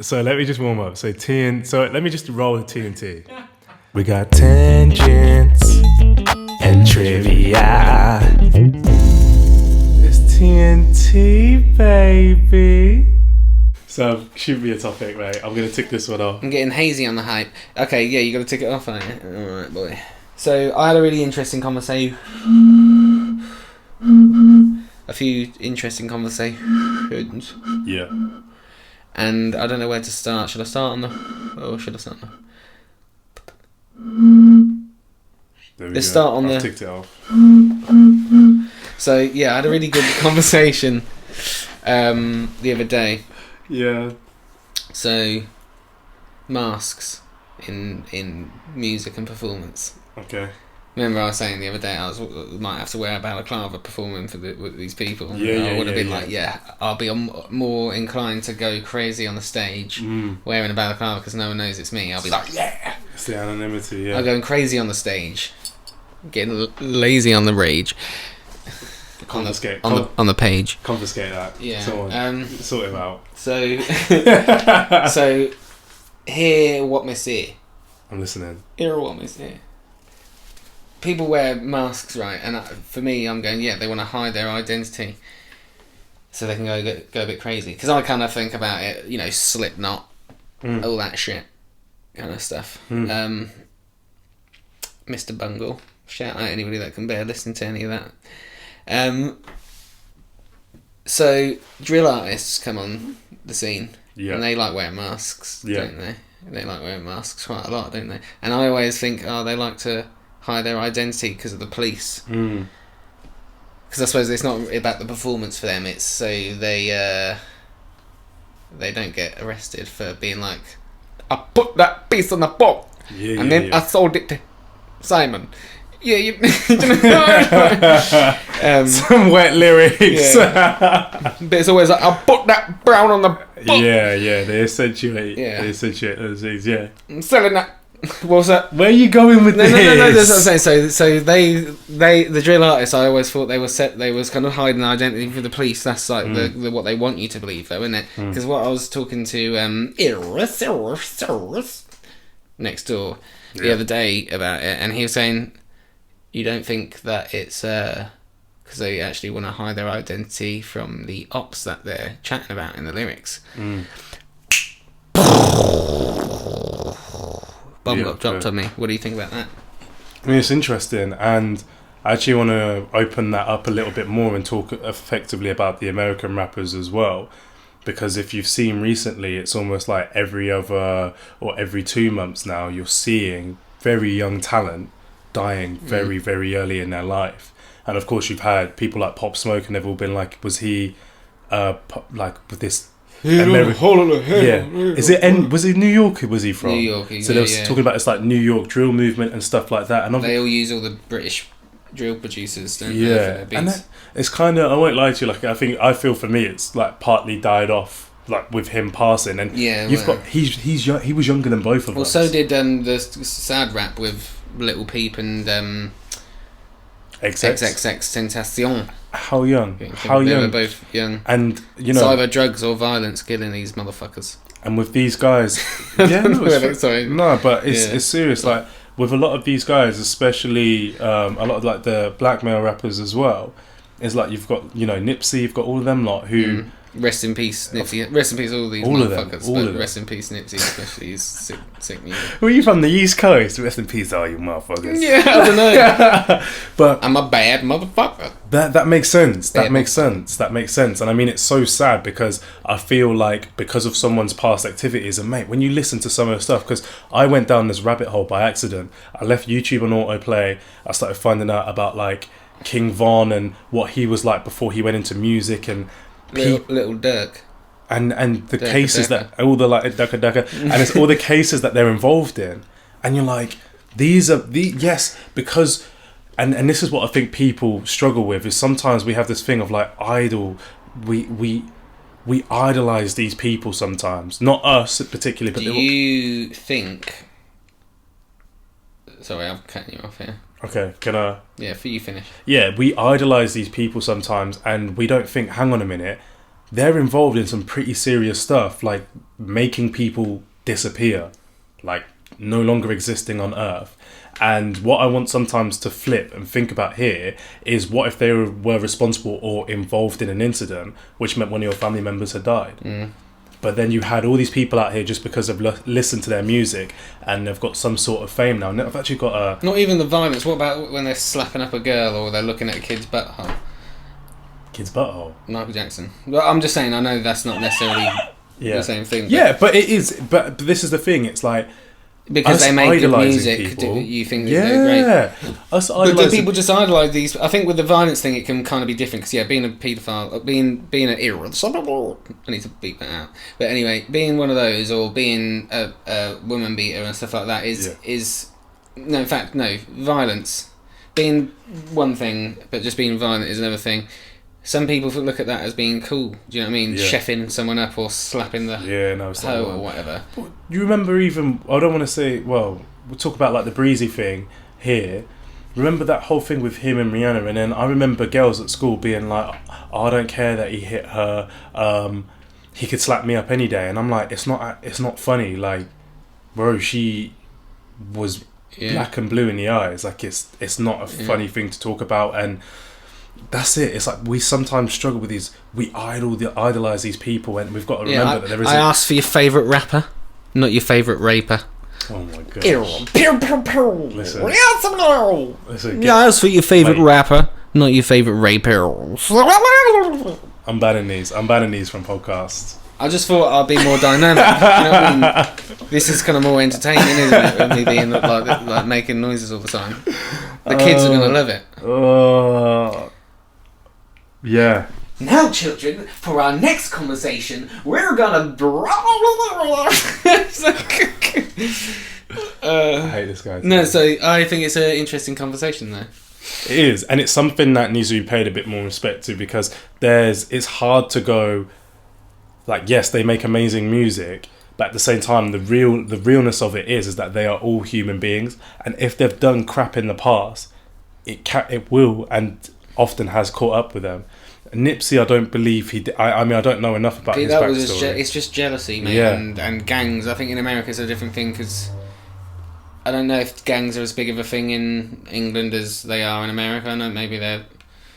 So let me just warm up. So let me just roll the TNT. We got tangents and trivia. It's TNT, baby. So shoot me a topic, mate. I'm gonna tick this one off. I'm getting hazy on the hype. Okay, yeah, you got to tick it off, aren't you? All right, boy. So I had a really interesting conversation. A few interesting conversations. Yeah. And I don't know where to start. Should I start on the... Oh, should I start on the... Let's start on I've ticked it off. So, yeah, I had a really good conversation the other day. Yeah. So, masks in music and performance. Okay. Remember I was saying the other day I might have to wear a balaclava performing with these people. Yeah, I would have been I'll be more inclined to go crazy on the stage wearing a balaclava because no one knows it's me. I'll be like, yeah. It's the anonymity, yeah. I'm going crazy on the stage, getting lazy on the rage. Confiscate. On the page. Confiscate that. Yeah. Someone sort him out. So, so hear what me say. I'm listening. Hear what me say. People wear masks, right? And for me, I'm going, they want to hide their identity so they can go a bit crazy. Because I kind of think about it, Slipknot, all that shit kind of stuff. Mr. Bungle, shout out anybody that can bear listening to any of that. So drill artists come on the scene, and they like wearing masks, don't they? They like wearing masks quite a lot, don't they? And I always think, they like to hide their identity because of the police. Because I suppose it's not about the performance for them. It's so they don't get arrested for being like, I put that piece on the book, and then I sold it to Simon. Yeah, you know. Some wet lyrics. Yeah. But it's always like, I put that brown on the book. Yeah, they accentuate. Yeah. They accentuate those things. Yeah. I'm selling that. What's that? Where are you going with this? No. That's what I'm saying. So they the drill artists. I always thought they was kind of hiding identity for the police. That's like the what they want you to believe, though, isn't it? Because what I was talking to Iris next door the other day about it, and he was saying, you don't think that it's because they actually want to hide their identity from the ops that they're chatting about in the lyrics. Bomb got dropped on me. What do you think about that? I mean, it's interesting, and I actually want to open that up a little bit more and talk effectively about the American rappers as well, because if you've seen recently, it's almost like every other or every 2 months now you're seeing very young talent dying very, very early in their life. And of course you've had people like Pop Smoke, and they've all been like, was he like with this was it New York? Was he from? New York. So they were talking about this like New York drill movement and stuff like that. And they all use all the British drill producers, don't they? Yeah, and it's kind of, I won't lie to you, like I feel for me it's like partly died off, like with him passing, and he was younger than both of us. Well, so did the sad rap with Little Peep and XXXTentacion. How young? They were both young. And it's either drugs or violence killing these motherfuckers. And with these guys, it's serious. Like with a lot of these guys, especially a lot of like the black male rappers as well, it's like you've got Nipsey, you've got all of them lot who. Rest in peace, Nipsey. Rest in peace, all these motherfuckers. But rest in peace, Nipsey, especially. He's sick music. Were you from the East Coast? Rest in peace, all you motherfuckers. Yeah, I don't know. But I'm a bad motherfucker. That makes sense. That makes sense. And I mean, it's so sad because I feel like because of someone's past activities, and mate, when you listen to some of the stuff, because I went down this rabbit hole by accident. I left YouTube on autoplay. I started finding out about like King Von and what he was like before he went into music, and Little Dirk, and the cases that all the like Daka, and it's all the cases that they're involved in, and you're like, because and this is what I think people struggle with, is sometimes we have this thing of like we idolize these people sometimes, not us particularly, but do you think? Sorry, I'm cutting you off here. Okay, can I? Yeah, for you finish. Yeah, we idolise these people sometimes, and we don't think, hang on a minute, they're involved in some pretty serious stuff, like making people disappear, like no longer existing on Earth. And what I want sometimes to flip and think about here is, what if they were responsible or involved in an incident which meant one of your family members had died? But then you had all these people out here just because they've listened to their music and they've got some sort of fame now. And I've actually got a... Not even the violence. What about when they're slapping up a girl or they're looking at a kid's butthole? Kid's butthole? Michael Jackson. Well, I'm just saying, I know that's not necessarily the same thing. Yeah, but it is. But this is the thing. It's like... Because they make good music, you think that they're great. But do people just idolise these? I think with the violence thing, it can kind of be different. Because being a paedophile, being an irresponsible, I need to beep that out. But anyway, being one of those, or being a woman beater and stuff like that is no. In fact, no, violence. Being one thing, but just being violent is another thing. Some people look at that as being cool. Do you know what I mean? Yeah. Chefing someone up or slapping the hoe or whatever. But you remember even... I don't want to say... Well, we'll talk about like the Breezy thing here. Remember that whole thing with him and Rihanna? And then I remember girls at school being like, oh, I don't care that he hit her. He could slap me up any day. And I'm like, it's not funny. Like, bro, she was black and blue in the eyes. Like, it's not a funny thing to talk about. And... that's it. It's like we sometimes struggle with these. We idolize these people, and we've got to remember that there is. I asked for your favourite rapper, not your favourite raper. Oh my god! Listen. I asked for your favourite rapper, not your favourite raper. I'm banning these from podcasts. I just thought I'd be more dynamic. You know what I mean? This is kind of more entertaining, isn't it? With me being like making noises all the time. The kids are gonna love it. Yeah. Now, children, for our next conversation, we're gonna... I hate this guy. No, so I think it's an interesting conversation, though. It is, and it's something that needs to be paid a bit more respect to, because it's hard to go... Like, yes, they make amazing music, but at the same time, the realness of it is that they are all human beings, and if they've done crap in the past, it will and often has caught up with them. Nipsey, I don't believe he did. I mean, I don't know enough about his backstory. It's just jealousy, mate, and gangs. I think in America it's a different thing, because I don't know if gangs are as big of a thing in England as they are in America. I know maybe they're...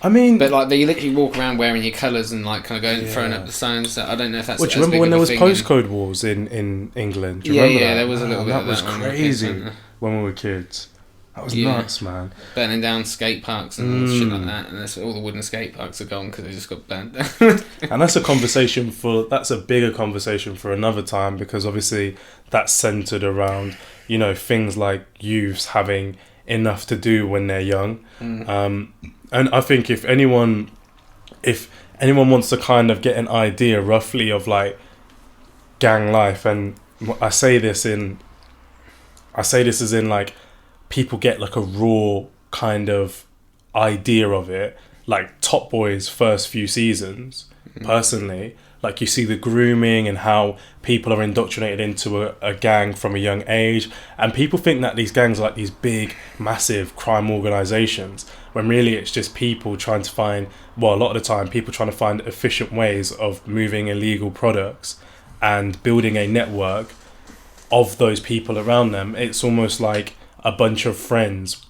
I mean... But, like, they literally walk around wearing your colours and, like, kind of going throwing up the signs. I don't know if that's... Well, do you remember when there was postcode wars in England? Do you remember that? There was a little bit of that. That was crazy when we were kids. That was nuts, man. Burning down skate parks and shit like that. And all the wooden skate parks are gone because they just got burnt down. And that's a bigger conversation for another time, because obviously that's centred around, you know, things like youths having enough to do when they're young. And I think if anyone wants to kind of get an idea roughly of like gang life, and I say this as in like, people get like a raw kind of idea of it, like Top Boy's first few seasons. Personally, like, you see the grooming and how people are indoctrinated into a gang from a young age, and people think that these gangs are like these big massive crime organizations, when really it's just people trying to find, well, a lot of the time people trying to find efficient ways of moving illegal products and building a network of those people around them. It's almost like a bunch of friends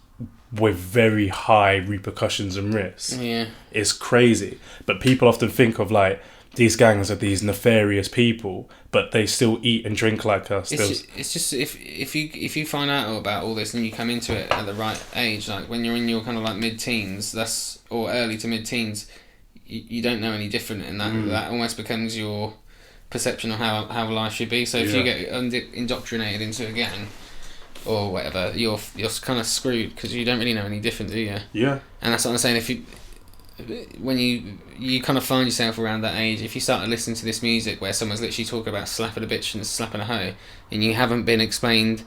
with very high repercussions and risks. Yeah. It's crazy. But people often think of like, these gangs are these nefarious people, but they still eat and drink like us. It's just if you find out about all this and you come into it at the right age, like when you're in your kind of like mid-teens, or early to mid-teens, you don't know any different, and that almost becomes your perception of how life should be. So if you get indoctrinated into a gang or whatever, you're kind of screwed, because you don't really know any different, do you? Yeah. And that's what I'm saying. When you kind of find yourself around that age, if you start to listen to this music where someone's literally talking about slapping a bitch and slapping a hoe, and you haven't been explained...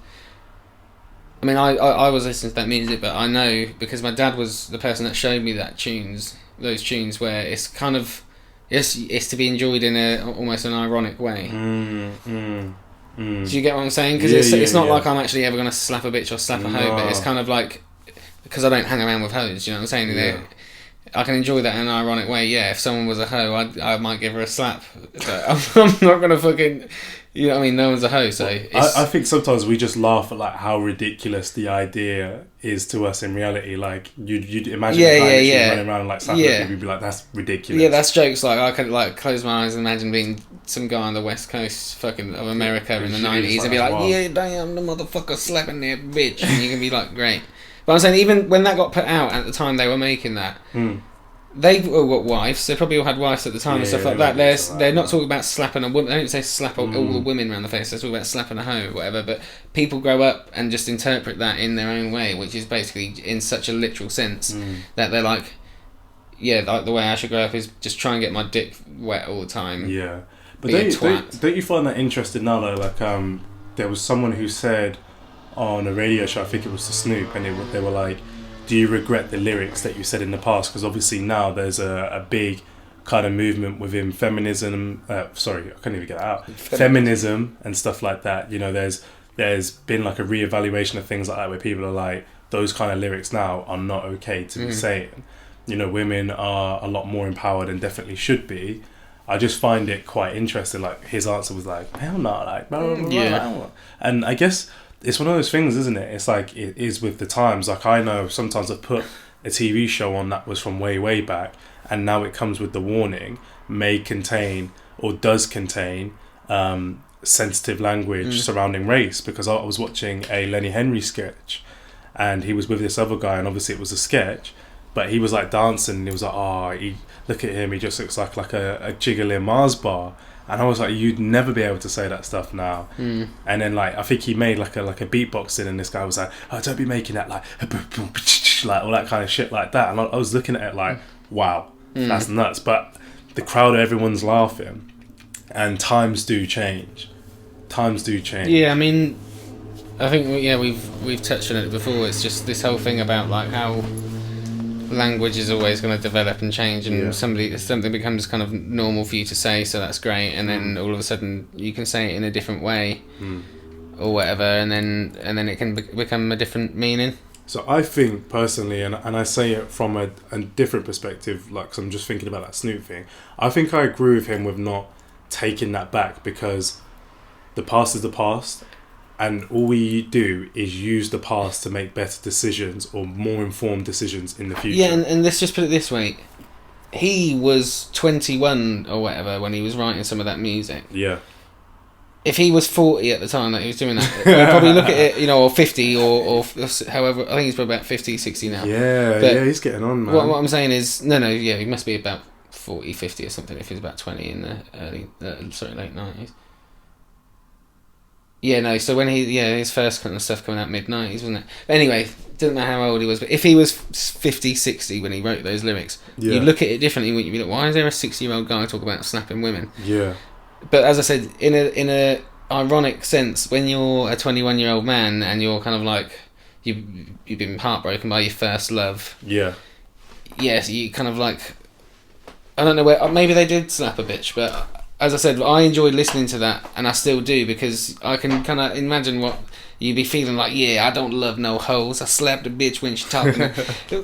I mean, I was listening to that music, but I know, because my dad was the person that showed me those tunes where it's kind of... It's to be enjoyed in almost an ironic way. Do you get what I'm saying? Because it's not like I'm actually ever going to slap a bitch or slap a hoe, but it's kind of like, because I don't hang around with hoes, you know what I'm saying? I can enjoy that in an ironic way. Yeah, if someone was a hoe, I might give her a slap. But I'm not gonna fucking, you know what I mean? No one's a hoe, so. I think sometimes we just laugh at like how ridiculous the idea is to us in reality. Like you'd imagine a guy running around and like slapping people, you'd be like, that's ridiculous. Yeah, that's jokes. Like I could like close my eyes and imagine being some guy on the west coast fucking of America in the 90s and be like, yeah, damn, the motherfucker slapping their bitch, and you can be like, great. But I'm saying, even when that got put out at the time they were making that, they all got wives. They probably all had wives at the time and stuff like that. They're not talking about slapping a woman. They don't say slap all the women around the face. They're talking about slapping a hoe or whatever. But people grow up and just interpret that in their own way, which is basically in such a literal sense that they're like, yeah, like the way I should grow up is just try and get my dick wet all the time. Yeah, but don't you find that interesting now though? Like there was someone who said on a radio show, I think it was the Snoop, and they were like, do you regret the lyrics that you said in the past? Because obviously now there's a big kind of movement within feminism. Sorry, I can't even get that out. Feminism and stuff like that. You know, there's been like a reevaluation of things like that where people are like, those kind of lyrics now are not okay to be saying. You know, women are a lot more empowered and definitely should be. I just find it quite interesting. Like his answer was like, hell no, like blah, blah, blah, blah. And I guess it's one of those things, isn't it? It's like it is with the times. Like I know sometimes I've put a TV show on that was from way back, and now it comes with the warning, may contain or does contain sensitive language surrounding race, because I was watching a Lenny Henry sketch and he was with this other guy, and obviously it was a sketch, but he was like dancing and he was like, look at him, he just looks like a jiggling Mars bar. And I was like, you'd never be able to say that stuff now. And then like I think he made like a beatboxing, and this guy was like, oh, don't be making that like all that kind of shit like that. And I was looking at it like, wow, that's nuts. But the crowd, everyone's laughing, and times do change. Yeah, I mean, I think we've touched on it before. It's just this whole thing about like how language is always going to develop and change, and something becomes kind of normal for you to say, so that's great, and then all of a sudden you can say it in a different way or whatever, and then it can become a different meaning. So I think personally, and I say it from a different perspective, like, 'cause I'm just thinking about that Snoop thing, I think I agree with him with not taking that back, because the past is the past, and all we do is use the past to make better decisions or more informed decisions in the future. Yeah, and let's just put it this way. He was 21 or whatever when he was writing some of that music. Yeah. If he was 40 at the time that he was doing that, we'd probably look at it, or 50 or however, I think he's probably about 50, 60 now. Yeah, he's getting on, man. What I'm saying is, he must be about 40, 50 or something if he's about 20 in the late 90s. Yeah, no, so when his first kind of stuff coming out mid-90s, wasn't it? But anyway, doesn't matter how old he was, but if he was 50, 60 when he wrote those lyrics, you look at it differently, wouldn't you? Be like, why is there a 60-year-old guy talking about slapping women? Yeah. But as I said, in a ironic sense, when you're a 21-year-old man and you're kind of like, you've been heartbroken by your first love. Yeah. Yes, you kind of like, I don't know where, maybe they did slap a bitch, but as I said, I enjoyed listening to that, and I still do, because I can kind of imagine what you'd be feeling like. Yeah, I don't love no hoes. I slapped a bitch when she talking.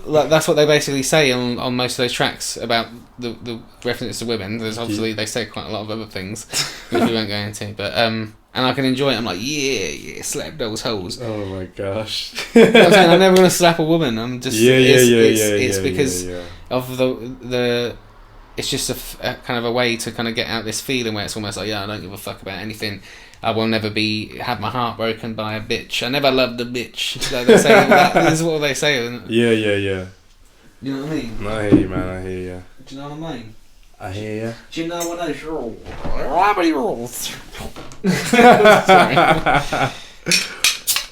Like, that's what they basically say on most of those tracks about the references to women. There's obviously they say quite a lot of other things which we won't go into, but and I can enjoy it. I'm like, yeah, slap those hoes. Oh my gosh! I'm saying I'm never gonna slap a woman. I'm just it's because of the. It's just a kind of a way to kind of get out this feeling where it's almost like, I don't give a fuck about anything. I will never have my heart broken by a bitch. I never loved a bitch. Like they say that. This is what they say, isn't it? Yeah. You know what I mean? I hear you, man. I hear you. Do you know what I mean? I hear you. Do you know what I Sorry.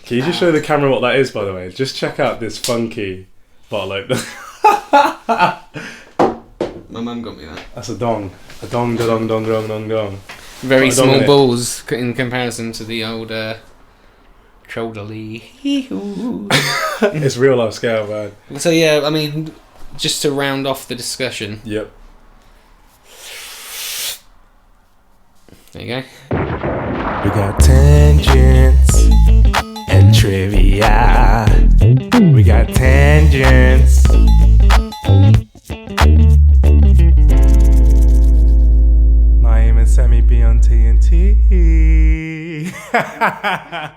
Can you just show the camera what that is, by the way? Just check out this funky bottle opener. My mum got me that. That's a dong. A dong, da dong, dong, dong, dong, dong. Very small balls in comparison to the old Trolley. It's real life scale, man. So yeah, I mean, just to round off the discussion. Yep. There you go. We got tangents and trivia. We got tangents Yeah.